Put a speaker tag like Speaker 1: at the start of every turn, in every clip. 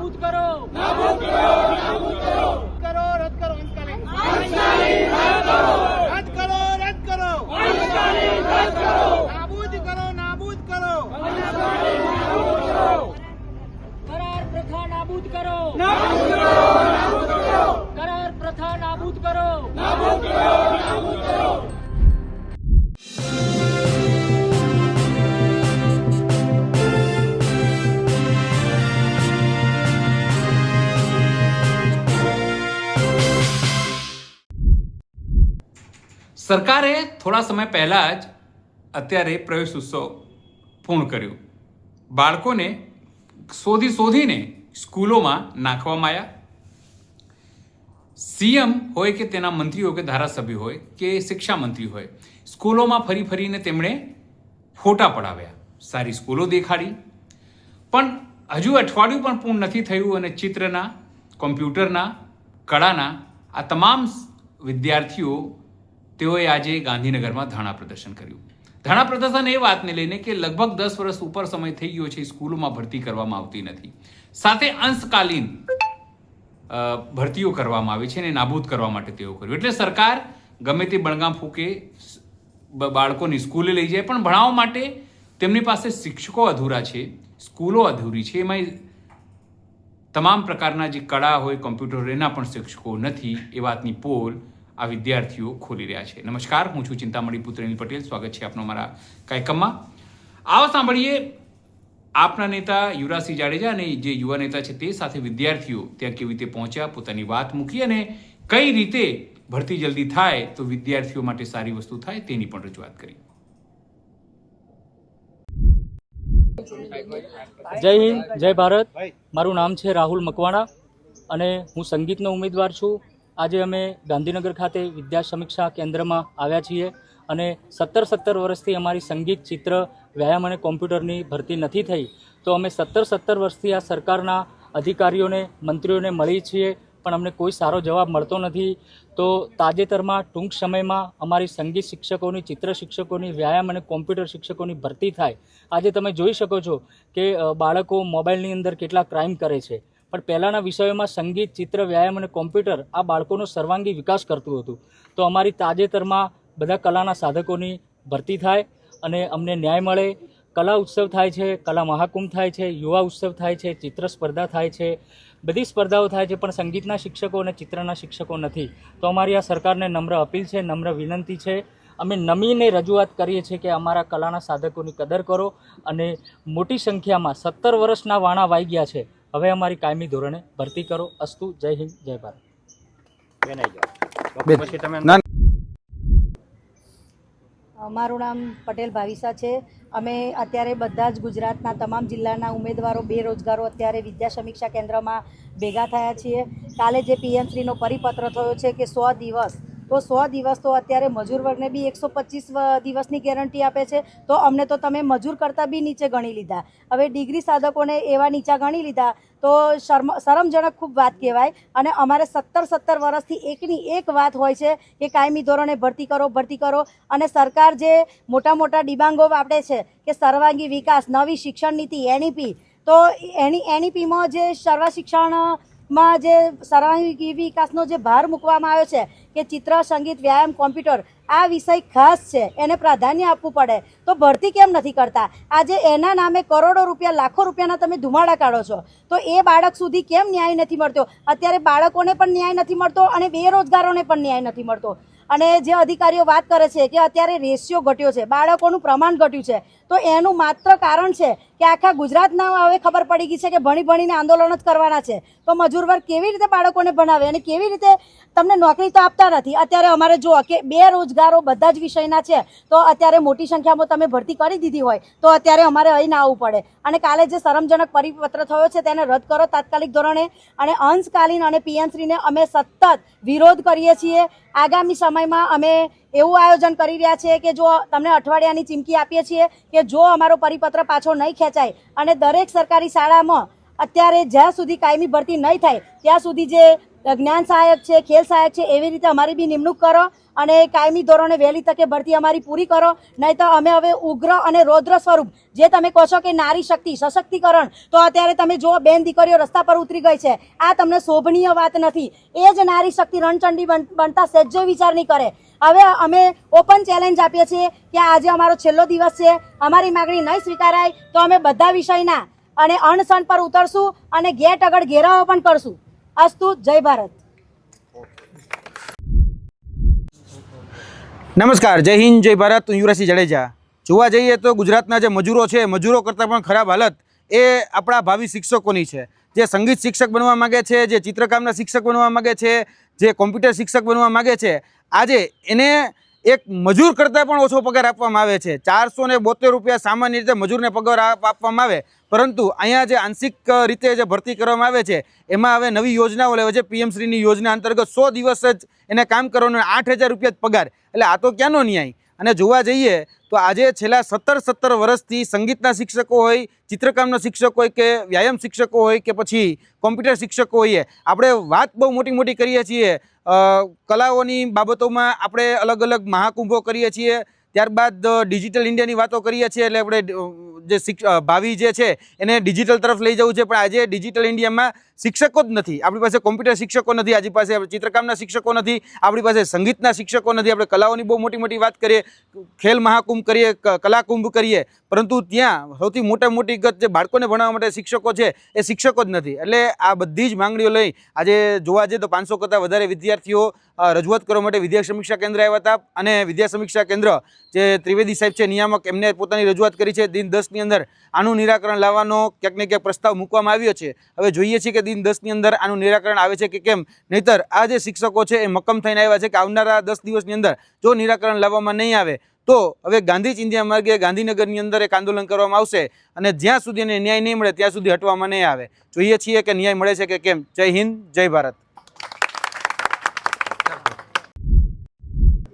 Speaker 1: नाबूद करो,
Speaker 2: नाबूद करो, नाबूद करो,
Speaker 1: करो रद्द करो अंशकालीन,
Speaker 2: अंशकालीन रद्द करो,
Speaker 1: रद्द करो, रद्द करो,
Speaker 2: अंशकालीन रद्द करो,
Speaker 1: नाबूद करो, नाबूद करो,
Speaker 2: अंशकालीन नाबूद करो,
Speaker 1: करार प्रथा नाबूद करो,
Speaker 2: नाबूद करो, नाबूद करो,
Speaker 1: करार प्रथा नाबूद करो,
Speaker 2: नाबूद करो, नाबूद करो।
Speaker 3: સરકારે થોડા સમય પહેલાં જ અત્યારે પ્રવેશ ઉત્સવ પૂર્ણ કર્યો. બાળકોને શોધીને સ્કૂલોમાં નાખવામાં આવ્યા. સીએમ હોય કે તેના મંત્રી હોય કે ધારાસભ્ય હોય કે શિક્ષા મંત્રી હોય, સ્કૂલોમાં ફરીને તેમણે ફોટા પડાવ્યા, સારી સ્કૂલો દેખાડી. પણ હજુ અઠવાડિયું પણ પૂર્ણ નથી થયું અને ચિત્રના, કોમ્પ્યુટરના, કળાના આ તમામ વિદ્યાર્થીઓ તેઓએ આજે ગાંધીનગરમાં ધરણા પ્રદર્શન કર્યું. ધરણા પ્રદર્શન એ વાતને લઈને કે લગભગ 10 વર્ષ ઉપર સમય થઈ ગયો છે, સ્કૂલોમાં ભરતી કરવામાં આવતી નથી, સાથે અંશકાલીન ભરતીઓ કરવામાં આવી છે અને નાબૂદ કરવા માટે તેઓ કર્યું. એટલે સરકાર ગમે તે બળગામ ફૂકે બાળકોની સ્કૂલે લઈ જાય, પણ ભણાવવા માટે તેમની પાસે શિક્ષકો અધૂરા છે, સ્કૂલો અધૂરી છે. એમાં તમામ પ્રકારના જે કળા હોય, કોમ્પ્યુટર, એના પણ શિક્ષકો નથી. એ વાતની પોલ આ વિદ્યાર્થીઓ ખોલી રહ્યા છે. નમસ્કાર, હું છું ચિંતામણી પુત્ર અનિલ પટેલ. સ્વાગત છે આપનો મારા કાર્યક્રમમાં. આવો સાંભળીએ આપના નેતા યુવરાજસિંહ જાડેજા અને જે યુવા નેતા છે તે સાથે વિદ્યાર્થીઓ ત્યાં કેવી રીતે પહોંચ્યા, પોતાની વાત મૂકી અને કઈ રીતે ભરતી જલ્દી થાય તો વિદ્યાર્થીઓ માટે સારી વસ્તુ થાય તેની પણ રજૂઆત કરી.
Speaker 4: જય હિન્દ, જય ભારત. મારું નામ છે રાહુલ મકવાણા અને હું સંગીતનો ઉમેદવાર છું. આજે અમે ગાંધીનગર ખાતે વિદ્યા સમીક્ષા કેન્દ્રમાં આવ્યા છીએ અને 17 વર્ષથી અમારી સંગીત, ચિત્ર, વ્યાયામ અને કોમ્પ્યુટરની ભરતી નથી થઈ. તો અમે 17 વર્ષથી આ સરકારના અધિકારીઓને, મંત્રીઓને મળી છીએ, પણ અમને કોઈ સારો જવાબ મળતો નથી. તો તાજેતરમાં ટૂંક સમયમાં અમારી સંગીત શિક્ષકોની, ચિત્ર શિક્ષકોની, વ્યાયામ અને કોમ્પ્યુટર શિક્ષકોની ભરતી થાય. આજે તમે જોઈ શકો છો કે બાળકો મોબાઈલની અંદર કેટલા ક્રાઇમ કરે છે, પણ પહેલાંના વિષયોમાં સંગીત, ચિત્ર, વ્યાયામ અને કોમ્પ્યુટર આ બાળકોનો સર્વાંગી વિકાસ કરતું હતું. તો અમારી તાજેતરમાં બધા કલાના સાધકોની ભરતી થાય અને અમને ન્યાય મળે. કલા ઉત્સવ થાય છે, કલા મહાકુંભ થાય છે, યુવા ઉત્સવ થાય છે, ચિત્ર સ્પર્ધા થાય છે, બધી સ્પર્ધાઓ થાય છે, પણ સંગીતના શિક્ષકો અને ચિત્રના શિક્ષકો નથી. તો અમારી આ સરકારને નમ્ર અપીલ છે, નમ્ર વિનંતી છે. અમે નમીને રજૂઆત કરીએ છીએ કે અમારા કલાના સાધકોની કદર કરો અને મોટી સંખ્યામાં 17 વર્ષના વાણા વાઈ ગયા છે, હવે અમારી કાયમી ધોરણે ભરતી કરો. અસ્તુ. જય હિન્દ, જય ભારત.
Speaker 5: મારું નામ પટેલ ભાવિસા છે. અમે અત્યારે બધા જ ગુજરાતના તમામ જિલ્લાના ઉમેદવારો, બેરોજગારો અત્યારે વિદ્યા સમીક્ષા કેન્દ્રમાં ભેગા થયા છીએ. કાલે જે પીએમશ્રીનો પરિપત્ર થયો છે કે 100 દિવસ, તો 100 દિવસ તો અત્યારે મજૂર વર્ગને બી 125 દિવસની ગેરંટી આપે છે, તો અમને તો તમે મજૂર કરતાં બી નીચે ગણી લીધા. હવે ડિગ્રી સાધકોને એવા નીચા ગણી લીધા તો શરમજનક ખૂબ વાત કહેવાય. અને અમારે 17 વર્ષથી એકની એક વાત હોય છે કે કાયમી ધોરણે ભરતી કરો, ભરતી કરો. અને સરકાર જે મોટા ડિબાંગો આપે છે કે સર્વાંગી વિકાસ, નવી શિક્ષણ નીતિ, એનઈપી, તો એનઈપીમાં જે સર્વ શિક્ષણમાં જે સર્વાંગી વિકાસનો જે ભાર મૂકવામાં આવ્યો છે કે ચિત્ર, સંગીત, વ્યાયામ, કોમ્પ્યુટર આ વિષય ખાસ છે, એને પ્રાધાન્ય આપવું પડે, તો ભરતી કેમ નથી કરતા? આજે એના નામે કરોડો રૂપિયા, લાખો રૂપિયાના તમે ધુમાડા કાઢો છો, તો એ બાળક સુધી કેમ ન્યાય નથી મળતો? અત્યારે બાળકોને પણ ન્યાય નથી મળતો અને બેરોજગારોને પણ ન્યાય નથી મળતો. અને જે અધિકારીઓ વાત કરે છે કે અત્યારે રેશિયો ઘટ્યો છે, બાળકોનું પ્રમાણ ઘટ્યું છે, તો એનું માત્ર કારણ છે કે આખા ગુજરાતના હવે ખબર પડી ગઈ છે કે ભણીને આંદોલન જ કરવાના છે. તો મજૂર વર્ગ કેવી રીતે બાળકોને ભણાવે અને કેવી રીતે તમને નોકરી તો આપતા નથી. અત્યારે અમારે જો કે બેરોજગારો બધા જ વિષયના છે, તો અત્યારે મોટી સંખ્યામાં તમે ભરતી કરી દીધી હોય તો અત્યારે અમારે અહીં ના આવવું પડે. અને કાલે જે શરમજનક પરિપત્ર થયો છે તેને રદ કરો તાત્કાલિક ધોરણે. અને અંશકાલીન અને પીએમશ્રીને અમે સતત વિરોધ કરીએ છીએ. આગામી સમયમાં અમે એવું આયોજન કરી રહ્યા છીએ કે જો તમને અઠવાડિયાની ચીમકી આપીએ છીએ કે જો અમારો પરિપત્ર પાછો નહીં ખેંચાય અને દરેક સરકારી શાળામાં અત્યારે જ્યાં સુધી કાયમી ભરતી નહીં થાય ત્યાં સુધી જે જ્ઞાન સહાયક છે, ખેલ સહાયક છે, એવી રીતે અમારી બી નિમણૂક કરો અને કાયમી ધોરણે વહેલી તકે ભરતી અમારી પૂરી કરો. નહીં તો અમે હવે ઉગ્ર અને રૌદ્ર સ્વરૂપ, જે તમે કહો છો કે નારી શક્તિ સશક્તિકરણ, તો અત્યારે તમે જો બેન દીકરીઓ રસ્તા પર ઉતરી ગઈ છે. આ તમને શોભનીય વાત નથી. એ જ નારી શક્તિ રણચંડી બનતા સહેજો વિચાર નહીં કરે. હવે અમે ઓપન ચેલેન્જ આપીએ છીએ કે આજે અમારો છેલ્લો દિવસ છે. અમારી માગણી નહીં સ્વીકારાય તો અમે બધા વિષયના અને અણસણ પર ઉતરશું અને ગેટ આગળ ઘેરાવો પણ કરશું. અસ્તુ. જય ભારત.
Speaker 6: નમસ્કાર, જય હિન્દ, જય ભારત. હું યુવરાજસિંહ જાડેજા. જોવા જઈએ તો ગુજરાતના જે મજૂરો છે, મજૂરો કરતાં પણ ખરાબ હાલત એ આપણા ભાવિ શિક્ષકોની છે. જે સંગીત શિક્ષક બનવા માગે છે, જે ચિત્રકામના શિક્ષક બનવા માગે છે, જે કોમ્પ્યુટર શિક્ષક બનવા માગે છે, આજે એને એક મજૂર કરતાં પણ ઓછો પગાર આપવામાં આવે છે. 472 રૂપિયા સામાન્ય રીતે મજૂરને પગાર આપવામાં આવે, પરંતુ અહીંયા જે આંશિક રીતે જે ભરતી કરવામાં આવે છે એમાં હવે નવી યોજનાઓ લેવા છે. પીએમ શ્રીની યોજના અંતર્ગત 100 દિવસ જ એને કામ કરવાનું, 8,000 રૂપિયા જ પગાર. એટલે આ તો ક્યાંનો ન્યાય? અને જોવા જઈએ તો આજે છેલ્લા 17 વર્ષથી સંગીતના શિક્ષકો હોય, ચિત્રકામના શિક્ષકો હોય કે વ્યાયામ શિક્ષકો હોય કે પછી કોમ્પ્યુટર શિક્ષકો હોઈએ, આપણે વાત બહુ મોટી મોટી કરીએ છીએ. કલાઓની બાબતોમાં આપણે અલગ અલગ મહાકુંભો કરીએ છીએ, ત્યારબાદ ડિજિટલ ઇન્ડિયાની વાતો કરીએ છીએ. એટલે આપણે જે ભાવિ જે છે એને ડિજિટલ તરફ લઈ જવું છે, પણ આજે ડિજિટલ ઇન્ડિયામાં શિક્ષકો જ નથી. આપણી પાસે કોમ્પ્યુટર શિક્ષકો નથી, આપણી પાસે ચિત્રકામના શિક્ષકો નથી, આપણી પાસે સંગીતના શિક્ષકો નથી. આપણે કલાઓની બહુ મોટી મોટી વાત કરીએ, ખેલ મહાકુંભ કરીએ, કલાકુંભ કરીએ, પરંતુ ત્યાં સૌથી મોટી ગત જે બાળકોને ભણાવવા માટે શિક્ષકો છે એ શિક્ષકો જ નથી. એટલે આ બધી જ માંગણીઓ લઈ આજે જોવા જઈએ તો 500 કરતાં વધારે વિદ્યાર્થીઓ રજૂઆત કરવા માટે વિદ્યા સમીક્ષા કેન્દ્ર આવ્યા હતા. અને વિદ્યા સમીક્ષા કેન્દ્ર જે ત્રિવેદી સાહેબ છે નિયામક, એમને પોતાની રજૂઆત કરી છે. દિન 10ની અંદર આનું નિરાકરણ લાવવાનો ક્યાંક ને ક્યાંક પ્રસ્તાવ મૂકવામાં આવ્યો છે. હવે જોઈએ છીએ કે દિન 10ની અંદર આનું નિરાકરણ આવે છે કે કેમ. નહીતર આ જે શિક્ષકો છે એ મક્કમ થઈને આવ્યા છે કે આવનારા 10 દિવસની અંદર જો નિરાકરણ લાવવામાં નહીં આવે તો હવે ગાંધી ચિંધ્યા માર્ગે ગાંધીનગરની અંદર એક આંદોલન કરવામાં આવશે. અને જ્યાં સુધી એને ન્યાય નહીં મળે ત્યાં સુધી હટવામાં નહીં આવે. જોઈએ છીએ કે ન્યાય મળે છે કે કેમ. જય હિન્દ, જય ભારત.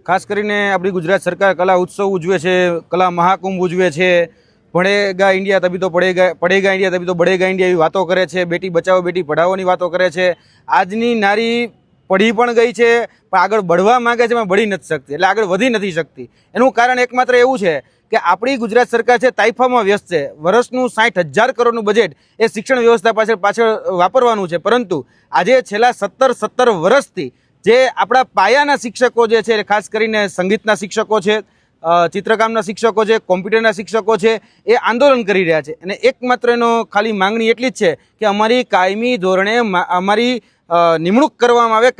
Speaker 6: ખાસ કરીને આપણી ગુજરાત સરકાર કલા ઉત્સવ ઉજવે છે, કલા મહાકુંભ ઉજવે છે, પઢેગા ઇન્ડિયા તભી તો પડેગા ઇન્ડિયા તભી તો બઢેગા ઇન્ડિયા એવી વાતો કરે છે, બેટી બચાવો બેટી પઢાઓની વાતો કરે છે. આજની નારી પઢી પણ ગઈ છે પણ આગળ બઢવા માંગે છે પણ બઢી નથી શકતી, એટલે આગળ વધી નથી શકતી. એનું કારણ એકમાત્ર એવું છે કે આપણી ગુજરાત સરકાર છે તાઇફામાં વ્યસ્ત છે. વર્ષનું 60,000 કરોડનું બજેટ એ શિક્ષણ વ્યવસ્થા પાછળ વાપરવાનું છે, પરંતુ આજે છેલ્લા 17 વર્ષથી જે આપણા પાયાના શિક્ષકો જે છે, ખાસ કરીને સંગીતના શિક્ષકો છે, ચિત્રકામના શિક્ષકો છે, કોમ્પ્યુટરના શિક્ષકો છે, એ આંદોલન કરી રહ્યા છે. અને એકમાત્ર એનો ખાલી માંગણી એટલી જ છે કે અમારી કાયમી ધોરણે અમારી નિમણૂક કરવામાં આવે,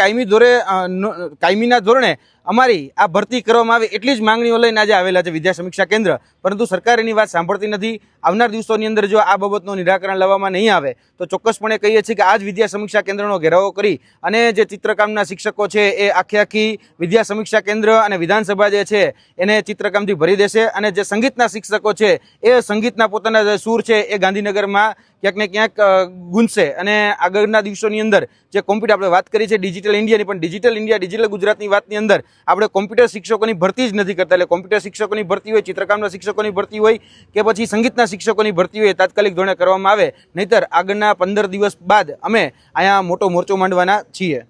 Speaker 6: કાયમીના ધોરણે અમારી આ ભરતી કરવામાં આવે, એટલી જ માંગણીઓ લઈને આજે આવેલા છે વિદ્યા સમીક્ષા કેન્દ્ર. પરંતુ સરકાર એની વાત સાંભળતી નથી. આવનાર દિવસોની અંદર જો આ બાબતનું નિરાકરણ લાવવામાં નહીં આવે તો ચોક્કસપણે કહીએ છીએ કે આ જ વિદ્યા સમીક્ષા કેન્દ્રનો ઘેરાવો કરી અને જે ચિત્રકામના શિક્ષકો છે એ આખી વિદ્યા સમીક્ષા કેન્દ્ર અને વિધાનસભા જે છે એને ચિત્રકામથી ભરી દેશે. અને જે સંગીતના શિક્ષકો છે એ સંગીતના પોતાના જે સૂર છે એ ગાંધીનગરમાં ક્યાંક ને ક્યાંક ગુંજશે. અને આગળના દિવસોની અંદર જે કોમ્પ્યુટર આપણે વાત કરી છે ડિજિટલ ઇન્ડિયાની, પણ ડિજિટલ ઇન્ડિયા ડિજિટલ ગુજરાતની વાતની અંદર આપણે કોમ્પ્યુટર શિક્ષકોની ભરતી જ નથી કરતા. એટલે કોમ્પ્યુટર શિક્ષકોની ભરતી હોય, ચિત્રકામના શિક્ષકોની ભરતી હોય કે પછી સંગીતના શિક્ષકોની ભરતી હોય તાત્કાલિક ધોરણે કરવામાં આવે. નહીતર આગળના 15 દિવસ બાદ અમે અહીંયા મોટો મોરચો માંડવાના છીએ.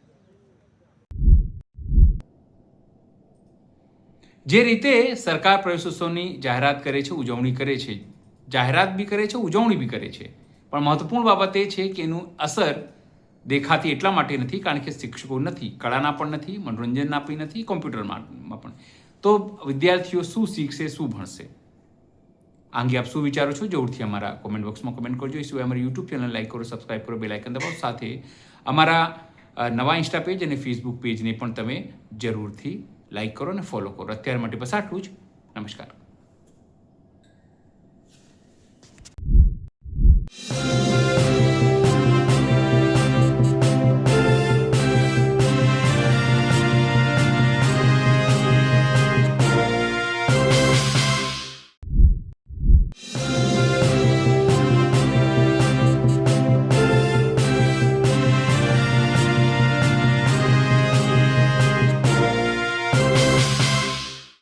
Speaker 3: જે રીતે સરકાર પ્રવેશોત્સવની જાહેરાત કરે છે, ઉજવણી કરે છે, જાહેરાત બી કરે છે, ઉજવણી બી કરે છે, પણ મહત્વપૂર્ણ બાબત એ છે કે એનું અસર દેખાતી એટલા માટે નથી કારણ કે શિક્ષકો નથી, કળાના પણ નથી, મનોરંજનના પણ નથી, કોમ્પ્યુટરમાં પણ. તો વિદ્યાર્થીઓ શું શીખશે, શું ભણશે? આ અંગે આપ શું વિચારો છો? જરૂરથી અમારા કોમેન્ટ બોક્સમાં કમેન્ટ કરજો. એ સિવાય અમારી યુટ્યુબ ચેનલ લાઈક કરો, સબસ્ક્રાઈબ કરો, બેલ આઇકન દબાવો. સાથે અમારા નવા ઇન્સ્ટા પેજ અને ફેસબુક પેજને પણ તમે જરૂરથી લાઈક કરો અને ફોલો કરો. અત્યાર માટે બસ આટલું જ. નમસ્કાર.